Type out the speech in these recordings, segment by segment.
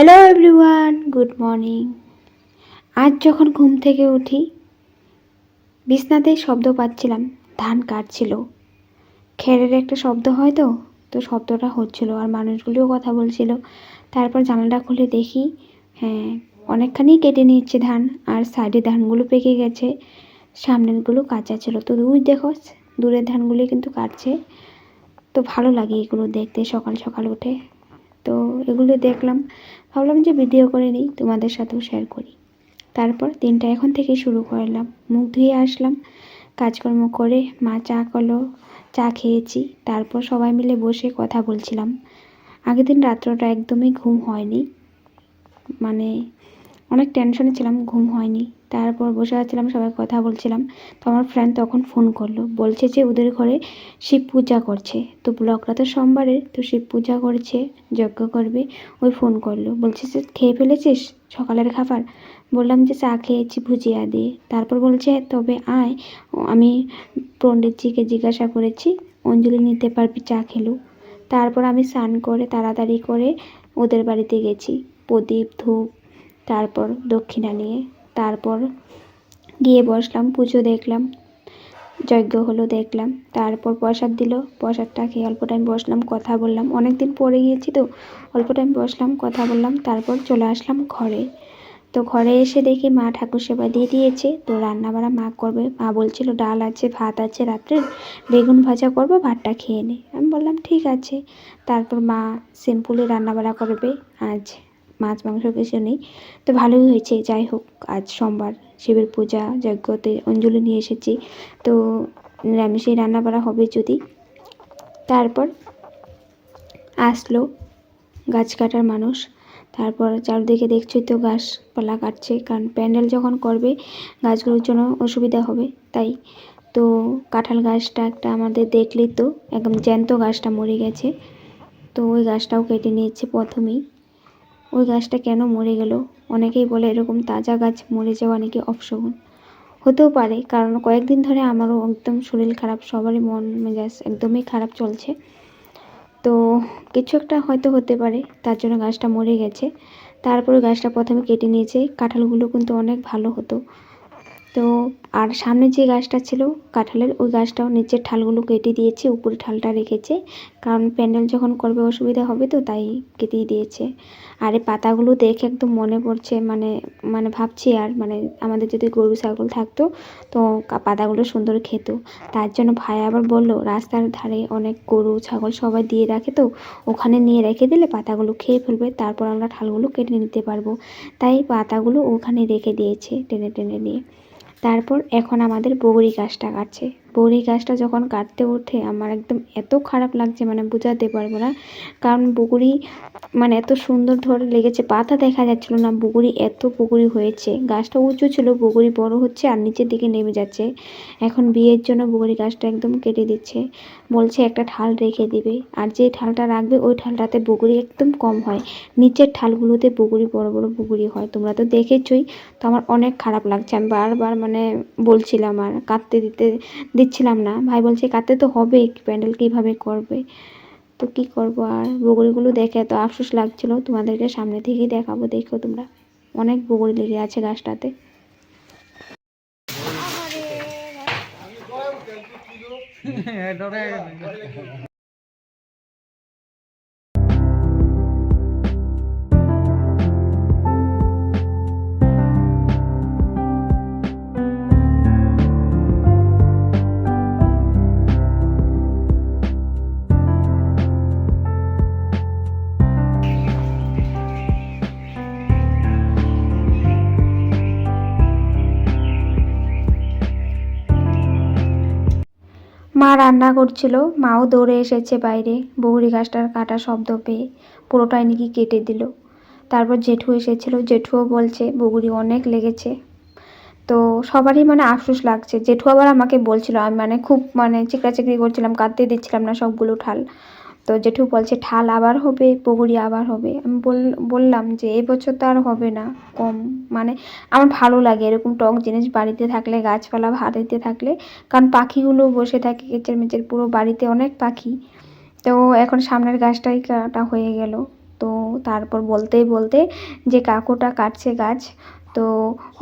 Hello everyone, good morning. আজ যখন ঘুম থেকে উঠি বিছনাতেই শব্দ পাচ্ছিলাম, ধান কাটছিল। খেরের একটা শব্দ হয় তো তো শব্দটা হচ্ছিল আর মানুষগুলোও কথা বলছিল। তারপর জানালাটা খুলে দেখি, হ্যাঁ, অনেকখানি কেটে নিচ্ছে ধান, আর সাইডে ধানগুলো পেকে গেছে, সামনেরগুলো কাঁচা ছিল। তো দূর দেখো, দূরের ধানগুলি কিন্তু কাটছে। তো ভালো লাগে এগুলো দেখতে সকাল সকাল উঠে। তো এগুলো দেখলাম, ভাবলাম যে ভিডিও করে নিই, তোমাদের সাথেও শেয়ার করি। তারপর দিনটা এখন থেকে শুরু করলাম। মুখ ধুয়ে আসলাম, কাজকর্ম করে মা চা করলো, চা খেয়েছি। তারপর সবাই মিলে বসে কথা বলছিলাম। আগের দিন রাত্রটা একদমই ঘুম হয়নি, মানে অনেক টেনশনে ছিলাম, ঘুম হয়নি। তারপর বসে আছিলাম, সবাই কথা বলছিলাম। তো আমার ফ্রেন্ড তখন ফোন করলো, বলছে যে ওদের ঘরে শিব পূজা করছে। তো ব্লগটা তো সোমবারের, তো শিব পূজা করছে, যজ্ঞ করবে। ওই ফোন করলো, বলছে যে খেয়ে ফেলেছিস সকালের খাবার? বললাম যে চা খেয়েছি ভুজিয়া দিয়ে। তারপর বলছে তবে আয়, আমি পণ্ডিতজিকে জিজ্ঞাসা করেছি, অঞ্জলি নিতে পারবি চা খেলো। তারপর আমি স্নান করে তাড়াতাড়ি করে ওদের বাড়িতে গেছি, প্রদীপ ধূপ তারপর দক্ষিণা নিয়ে। তারপর গিয়ে বসলাম, পুজো দেখলাম, যজ্ঞ হলো দেখলাম। তারপর প্রসাদ দিল, প্রসাদটা খেয়ে অল্প টাইম বসলাম, কথা বললাম। অনেক দিন পরে গিয়েছি তো অল্প টাইম বসলাম, কথা বললাম। তারপর চলে আসলাম ঘরে। তো ঘরে এসে দেখি মা ঠাকুর সেবা দিয়ে দিয়েছে। তো রান্না বাড়া মা করবে। মা বলছিল ডাল আছে, ভাত আছে রাত্রের, বেগুন ভাজা করবো, ভাতটা খেয়ে নে। আমি বললাম ঠিক আছে। তারপর মা সিম্পলি রান্না বাড়া করবে, আজ মাছ মাংস কিছু নেই। তো ভালোই হয়েছে, যাই হোক, আজ সোমবার, শিবের পূজা, যজ্ঞতে অঞ্জলি নিয়ে এসেছি, তো নিরামিষেই রান্না বাড়া হবে যদি। তারপর আসলো গাছ কাটার মানুষ। তারপর চারদিকে দেখছি তো গাছপালা কাটছে, কারণ প্যান্ডেল যখন করবে গাছগুলোর জন্য অসুবিধা হবে, তাই। তো কাঁঠাল গাছটা একটা আমাদের দেখলি তো একদম জ্যান্ত, গাছটা মরে গেছে। তো ওই গাছটাও কেটে নিয়েছে প্রথমেই। ওই গাছটা কেন মরে গেল, অনেকেই বলে এরকম তাজা গাছ মরে যাওয়া নাকি অপশগুন। হতেও পারে, কারণ কয়েকদিন ধরে আমারও একদম শরীর খারাপ, সবারই মন মেজাজ একদমই খারাপ চলছে। তো কিছু একটা হয়তো হতে পারে, তার জন্য গাছটা মরে গেছে। তারপরে গাছটা প্রথমে কেটে নিয়েছে। কাঁঠালগুলো কিন্তু অনেক ভালো হতো। তো আর সামনে যে গাছটা ছিল কাঁঠালের, ওই গাছটাও নিচের ঠালগুলো কেটে দিয়েছে, উপরে ঠালটা রেখেছে, কারণ প্যান্ডেল যখন করবে অসুবিধা হবে, তো তাই কেটেই দিয়েছে। আর এই পাতাগুলো দেখে একদম মনে পড়ছে, মানে মানে ভাবছি আর মানে আমাদের যদি গরু ছাগল থাকতো তো পাতাগুলো সুন্দর খেত। তার জন্য ভাই আবার বললো রাস্তার ধারে অনেক গরু ছাগল সবাই দিয়ে রাখে, তো ওখানে নিয়ে রেখে দিলে পাতাগুলো খেয়ে ফেলবে, তারপর আমরা ঠালগুলো কেটে নিতে পারবো। তাই পাতাগুলো ওখানে রেখে দিয়েছে টেনে টেনে নিয়ে। তারপর এখন আমাদের বগরি গাছটা কাটছে। বগরি গাছটা যখন কাটতে ওঠে আমার একদম এত খারাপ লাগছে, মানে বোঝাতে পারবো না। কারণ বগরি মানে এত সুন্দর ধরে লেগেছে, পাতা দেখা যাচ্ছিল না, বগরি এত বগরি হয়েছে। গাছটা উঁচু ছিল, বগরি বড় হচ্ছে আর নিচের দিকে নেমে যাচ্ছে। এখন বিয়ের জন্য বগরি গাছটা একদম কেটে দিচ্ছে, বলছে একটা ঠাল রেখে দিবে, আর যে ঠালটা রাখবে ওই ঠালটাতে বগরি একদম কম হয়, নিচের ঠালগুলোতে বগরি বড় বড় বগরি হয়। তোমরা তো দেখেছই। তো আমার অনেক খারাপ লাগছে, আমি বারবার মানে বলছিলাম আর কাটতে দিচ্ছিলাম না। ভাই বলছে কাটতে তো হবে, প্যান্ডেল কীভাবে করবে। তো কি করব, আর বগরিগুলো দেখে এত আফসোস লাগছিল, তোমাদেরকে সামনে থেকেই দেখাবো, দেখো তোমরা। অনেক বগরি লেগে আছে গাছটাতে। মা রান্না করছিল, মাও দৌড়ে এসেছে বাইরে, বগরি গাছটার কাটা শব্দ পেয়ে পুরোটাই নাকি কেটে দিল। তারপর জেঠু এসেছিল, জেঠুও বলছে বগরি অনেক লেগেছে। তো সবারই মানে আফসোস লাগছে। জেঠু আবার আমাকে বলছিল, আমি মানে খুব মানে চিকড়াচিকড়ি করছিলাম, কাটতে দিচ্ছিলাম না সবগুলো ঠাল। তো জেঠু বলছে ঠাল আবার হবে, বগরি আবার হবে। আমি বললাম যে এবছর তো আর হবে না, কম মানে আমার ভালো লাগে এরকম টক জিনিস বাড়িতে থাকলে, গাছপালা বাড়িতে থাকলে, কারণ পাখিগুলো বসে থাকে কেচের মেচের, পুরো বাড়িতে অনেক পাখি। তো এখন সামনের গাছটাই কাটা হয়ে গেল, তো তারপর বলতেই বলতে যে কাকুটা কাটছে গাছ, তো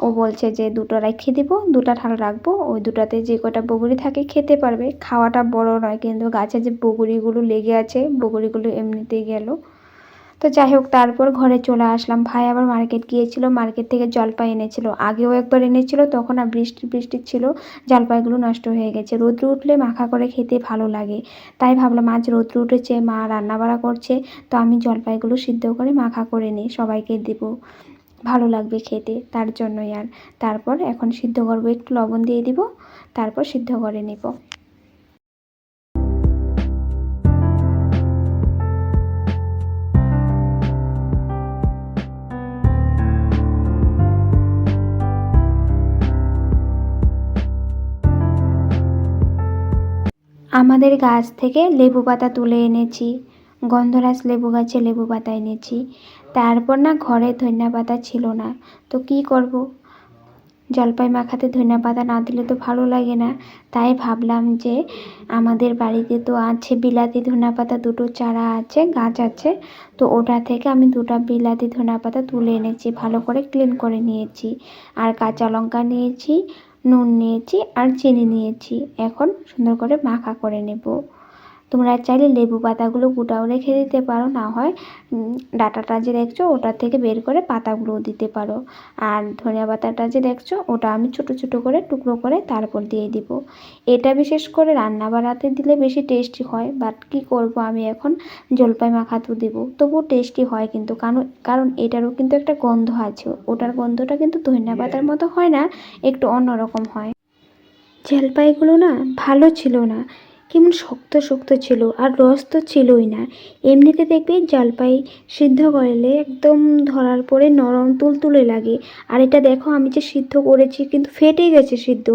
ও বলছে যে দুটো রেখে দিব, দুটো ঠাল রাখবো, ওই দুটাতে যে কটা বগুড়ি থাকে খেতে পারবে। খাওয়াটা বড় নয়, কিন্তু গাছে যে বগুড়িগুলো লেগে আছে, বগুড়িগুলো এমনিতেই গেল। তো যাই হোক, তারপর ঘরে চলে আসলাম। ভাই আবার মার্কেট গিয়েছিল, মার্কেট থেকে জলপাই এনেছিল। আগেও একবার এনেছিল, তখন আর বৃষ্টি বৃষ্টি ছিল, জলপাইগুলো নষ্ট হয়ে গেছে। রৌদ্র উঠলে মাখা করে খেতে ভালো লাগে, তাই ভাবলাম আজ রৌদ্র উঠেছে, মা রান্না বাড়া করছে, তো আমি জলপাইগুলো সিদ্ধ করে মাখা করে নিই, সবাইকে দেব, ভালো লাগবে খেতে, তার জন্যই। আর তারপর এখন সিদ্ধ করবো, একটু লবণ দিয়ে দিব, তারপর সিদ্ধ করে নেব। আমাদের গাছ থেকে লেবু পাতা তুলে এনেছি, গন্ধরাজ লেবু গাছে লেবু পাতা এনেছি। তারপর না ঘরে ধনিয়া পাতা ছিল না, তো কি করব, জলপাই মাখাতে ধনিয়া পাতা না দিলে তো ভালো লাগে না। তাই ভাবলাম যে আমাদের বাড়িতে তো আছে বিলাতি ধনিয়া পাতা, দুটো চারা আছে, গাছ আছে, তো ওটা থেকে আমি দুটো বিলাতি ধনিয়া পাতা তুলে এনেছি, ভালো করে ক্লিন করে নিয়েছি। আর কাঁচা লঙ্কা নিয়েছি, নুন নিয়েছি, আর চিনি নিয়েছি। এখন সুন্দর করে মাখা করে নেব। তোমরা চাইলে লেবু পাতাগুলো গোটাও রেখে দিতে পারো, না হয় ডাঁটাটা যে দেখছো ওটার থেকে বের করে পাতাগুলোও দিতে পারো। আর ধনিয়া পাতাটা যে দেখছো ওটা আমি ছোটো ছোটো করে টুকরো করে তারপর দিয়ে দিব। এটা বিশেষ করে রান্না বাড়াতে দিলে বেশি টেস্টি হয়, বাট কী করব, আমি এখন জলপাই মাখাতেও দেবো, তবুও টেস্টি হয় কিন্তু, কারণ এটারও কিন্তু একটা গন্ধ আছে, ওটার গন্ধটা কিন্তু ধনিয়া পাতার মতো হয় না, একটু অন্যরকম হয়। জলপাইগুলো না ভালো ছিল না, কেমন শক্ত শক্ত ছিল, আর রস তো ছিলই না। এমনিতে দেখবে জলপাই সিদ্ধ করলে একদম ধরার পরে নরম তুলতুলে লাগে, আর এটা দেখো আমি যে সিদ্ধ করেছি কিন্তু ফেটে গেছে, সিদ্ধ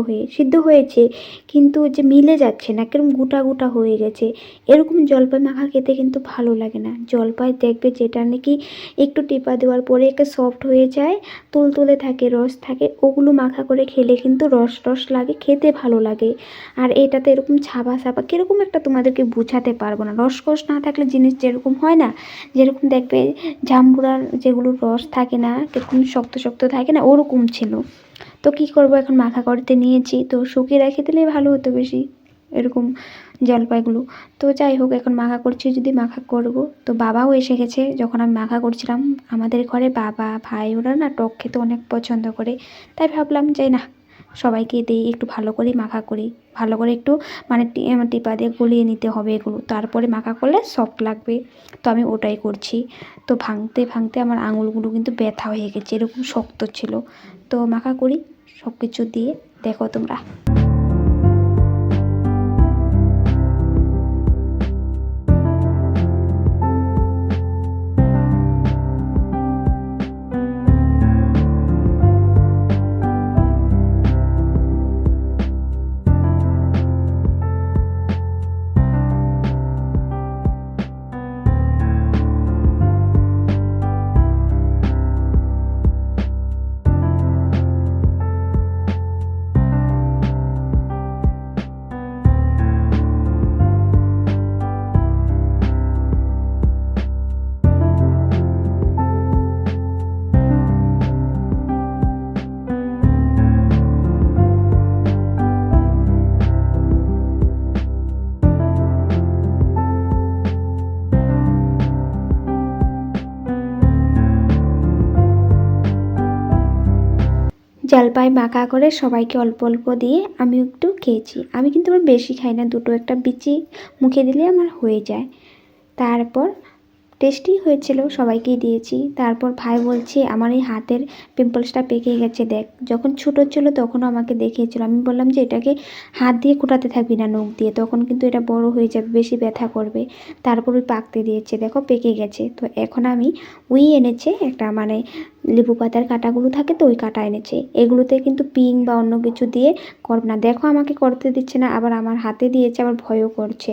হয়েছে কিন্তু যে মিলে যাচ্ছে না, কিরকম গোটা গোটা হয়ে গেছে। এরকম জলপাই মাখা খেতে কিন্তু ভালো লাগে না। জলপাই দেখবে যেটা নাকি একটু টিপা দেওয়ার পরে একে সফট হয়ে যায়, তুলতুলে থাকে, রস থাকে, ওগুলো মাখা করে খেলে কিন্তু রস রস লাগে, খেতে ভালো লাগে। আর এটাতে এরকম ছাবা ছাবা কীরকম একটা তোমাদেরকে বোঝাতে পারবো না, রসকস না থাকলে জিনিস যেরকম হয় না, যেরকম দেখবে জাম্বুরার যেগুলো রস থাকে না, কীরকম শক্ত শক্ত থাকে না, ওরকম ছিল। তো কি করব, এখন মাখা করতে নিয়েছি, তো শুকিয়ে রেখে দিলেই ভালো হতো বেশি, এরকম জলপাইগুলো। তো যাই হোক, এখন মাখা করছি, যদি মাখা করব। তো বাবাও এসে গেছে যখন আমি মাখা করছিলাম। আমাদের ঘরে বাবা ভাই ওরা না টক খেতে অনেক পছন্দ করে, তাই ভাবলাম যে না, সবাইকে দিই, একটু ভালো করে মাখা করি, ভালো করে একটু মানে টিপা দিয়ে গলিয়ে নিতে হবে এগুলো, তারপরে মাখা করলে সফট লাগবে। তো আমি ওটাই করছি। তো ভাঙতে ভাঙতে আমার আঙুলগুলো কিন্তু ব্যথা হয়ে গেছে, এরকম শক্ত ছিল। তো মাখা করি সব কিছু দিয়ে, দেখো তোমরা। জলপাই মাখা করে সবাইকে অল্প অল্প দিয়ে আমি একটু খেয়েছি। আমি কিন্তু আবার বেশি খাই না, দুটো একটা বিচি মুখে দিলে আমার হয়ে যায়। তারপর টেস্টি হয়েছিল, সবাইকেই দিয়েছি। তারপর ভাই বলছে আমার এই হাতের পিম্পলসটা পেকে গেছে দেখ, যখন ছোটো ছিল তখনও আমাকে দেখিয়েছিল। আমি বললাম যে এটাকে হাত দিয়ে কোটাতে থাকবি না, নখ দিয়ে, তখন কিন্তু এটা বড় হয়ে যাবে, বেশি ব্যথা করবে। তারপর ওই পাকতে দিয়েছে, দেখো পেকে গেছে। তো এখন আমি এনেছে একটা, মানে লেবু পাতার কাঁটাগুলো থাকে তো, ওই কাঁটা এনেছে। এগুলোতে কিন্তু পিং বা অন্য কিছু দিয়ে করব না, দেখো আমাকে করতে দিচ্ছে না, আবার আমার হাতে দিয়েছে, আবার ভয়ও করছে।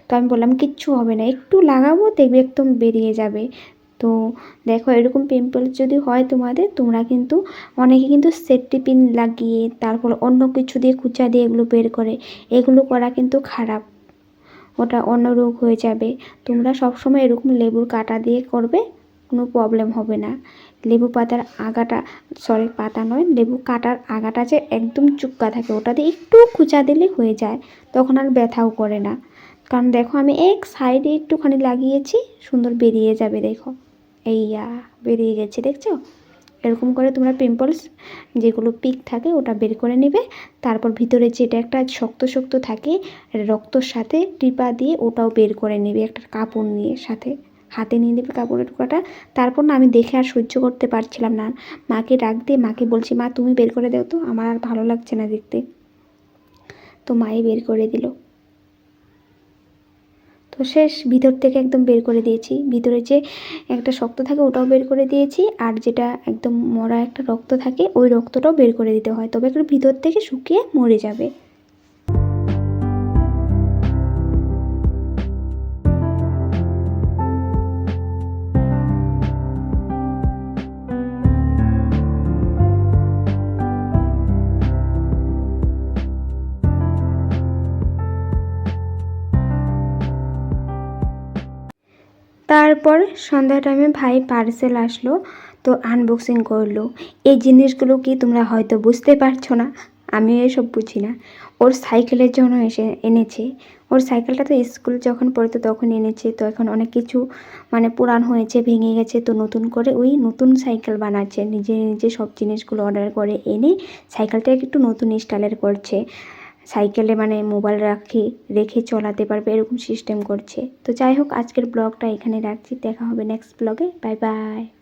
তো আমি বললাম কিচ্ছু হবে না, একটু লাগাবো দেখবে একদম বেরিয়ে যাবে। তো দেখো, এরকম পিম্পলস যদি হয় তোমাদের, তোমরা কিন্তু অনেকে কিন্তু সেফটি পিন লাগিয়ে তারপর অন্য কিছু দিয়ে কুচা দিয়ে এগুলো বের করে, এগুলো করা কিন্তু খারাপ। ওটা অন্য রোগ হয়ে যাবে। তোমরা সবসময় এরকম লেবুর কাটা দিয়ে করবে, কোনো প্রবলেম হবে না। লেবু পাতার আগাটা, সরি পাতা নয়, লেবু কাটার আগাটা যে একদম চুক্কা থাকে, ওটা দিয়ে একটু খুঁচা দিলে হয়ে যায়, তখন আর ব্যথাও করে না। কারণ দেখো আমি এক সাইডে একটুখানি লাগিয়েছি, সুন্দর বেরিয়ে যাবে। দেখো এইয়া বেরিয়ে গেছে, দেখছো? এরকম করে তোমরা পিম্পলস যেগুলো পিক থাকে ওটা বের করে নেবে। তারপর ভিতরে যেটা একটা শক্ত শক্ত থাকে রক্তর সাথে টিপা দিয়ে ওটাও বের করে নেবে, একটা কাপড় নিয়ে সাথে হাতে নিয়ে নেবে কাপড়ের টুকরাটা। তারপর না আমি দেখে আর সহ্য করতে পারছিলাম না, মাকে ডাক দিয়ে মাকে বলছি, মা তুমি বের করে দাও তো, আমার আর ভালো লাগছে না দেখতে। তো মাই বের করে দিল। তো শেষ, ভিতর থেকে একদম বের করে দিয়েছি। ভিতরে যে একটা শক্ত থাকে ওটাও বের করে দিয়েছি, আর যেটা একদম মরা একটা রক্ত থাকে ওই রক্তটাও বের করে দিতে হয়, তবে একটু ভিতর থেকে শুকিয়ে মরে যাবে। তারপর সন্ধ্যা টাইমে ভাই পার্সেল আসলো, তো আনবক্সিং করলো। এই জিনিসগুলো কি তোমরা হয়তো বুঝতে পারছো না, আমি এসব বুঝি না। ওর সাইকেলের জন্য এনেছে। ওর সাইকেলটা তো স্কুল যখন পড়তো তখন এনেছে, তো এখন অনেক কিছু মানে পুরান হয়েছে, ভেঙে গেছে, তো নতুন করে ওই নতুন সাইকেল বানাচ্ছে। নিজে নিজে সব জিনিসগুলো অর্ডার করে এনে সাইকেলটাকে একটু নতুন স্টাইলের করছে। সাইকেলে মানে মোবাইল রেখে চালাতে পারবে এরকম সিস্টেম করছে। তো যাই হোক, আজকের ব্লগটা এখানে রাখছি, দেখা হবে নেক্সট ব্লগে। Bye bye.